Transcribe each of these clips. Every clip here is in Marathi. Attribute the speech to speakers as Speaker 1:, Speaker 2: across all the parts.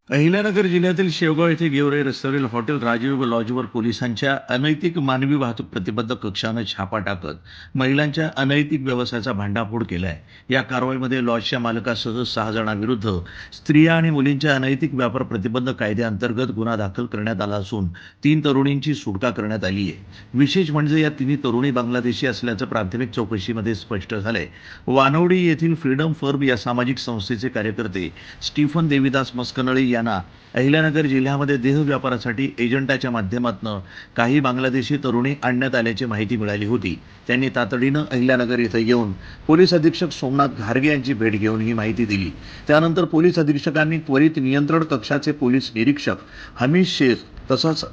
Speaker 1: अहिल्यानगर जिल्ह्यातील शेवगाव येथे गेवराई रस्त्यावरील हॉटेल राजीव लॉजवर पोलिसांच्या अनैतिक मानवी वाहतूक प्रतिबंधक कक्षानं छापा टाकत महिलांच्या अनैतिक व्यवसायाचा भांडाफोड केलाय. या कारवाईमध्ये लॉजच्या मालकासह 6 जणांविरुद्ध स्त्रिया आणि मुलींच्या अनैतिक व्यापार प्रतिबंध कायद्याअंतर्गत गुन्हा दाखल करण्यात आला असून 3 तरुणींची सुटका करण्यात आली आहे. विशेष म्हणजे या तिन्ही तरुणी बांगलादेशी असल्याचं प्राथमिक चौकशीमध्ये स्पष्ट झालंय. वानवडी येथील फ्रीडम फर्म या सामाजिक संस्थेचे कार्यकर्ते स्टीफन देविदास मस्कनळी यांना अहिल्यानगर जिल्ह्यामध्ये देह व्यापारासाठी एजंटाच्या माध्यमातून काही बांगलादेशी तरुणी आणण्यात आल्याची माहिती मिळाली होती. त्यांनी तातडीनं अहिल्यानगर इथं येऊन पोलीस अधीक्षक सोमनाथ घारगे यांची भेट घेऊन ही माहिती दिली. त्यानंतर पोलीस अधीक्षकांनी त्वरित नियंत्रण कक्षाचे पोलीस निरीक्षक हमीद शेख तसंच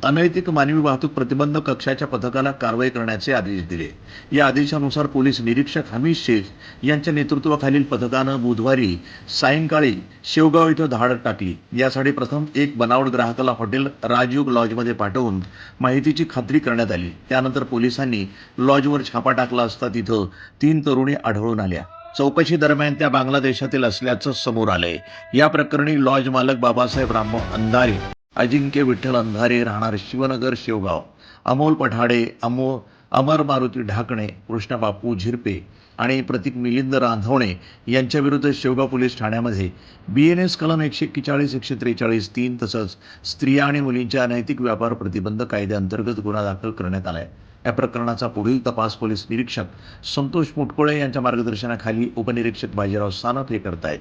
Speaker 1: अनैतिक मानवी वाहतूक प्रतिबंधक कक्षाच्या पथकाला कारवाई करण्याचे आदेश दिले. या आदेशानुसार पोलीस निरीक्षक हमीद शेख यांच्या नेतृत्वाखालील पथकानं बुधवारी सायंकाळी शेवगाव इथं धाड टाकली. यासाठी प्रथम एक बनावट ग्राहकाला हॉटेल राजीव लॉजमध्ये पाठवून माहितीची खात्री करण्यात आली. त्यानंतर पोलिसांनी लॉजवर छापा टाकला असता तिथं 3 तरुणी आढळून आल्या. चौकशी दरम्यान त्या बांगलादेशातील असल्याचं समोर आलंय. या प्रकरणी लॉज मालक बाबासाहेब रामभाऊ अंधारे, अजिंक्य विठ्ठल अंधारे राहणार शिवनगर शेवगाव, अमोल पठाडे, अमर मारुती ढाकणे, कृष्ण बापू झिरपे आणि प्रतीक मिलिंद रांधवणे यांच्याविरुद्ध शेवगाव पोलीस ठाण्यामध्ये BNS कलम 141, 143, 3 तसंच स्त्रिया आणि मुलींच्या अनैतिक व्यापार प्रतिबंध कायद्याअंतर्गत गुन्हा दाखल करण्यात आलाय. या प्रकरणाचा पुढील तपास पोलीस निरीक्षक संतोष मुटकुळे यांच्या मार्गदर्शनाखाली उपनिरीक्षक बाजीराव सानप हे करतायत.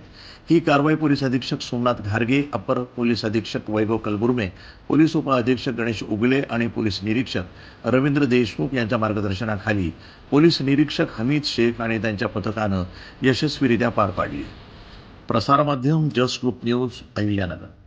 Speaker 1: ही कारवाई पोलीस अधीक्षक सोमनाथ घारगे, अपर पोलीस अधीक्षक वैभव कलबुर्मे, पोलीस उपअधीक्षक गणेश उगले आणि पोलीस निरीक्षक रवींद्र देशमुख यांच्या मार्गदर्शनाखाली पोलीस निरीक्षक हमीद शेख आणि त्यांच्या पथकानं यशस्वीरित्या पार पाडली. प्रसारमाध्यम जस्ट ग्रुप न्यूज, अहिल्यानगर.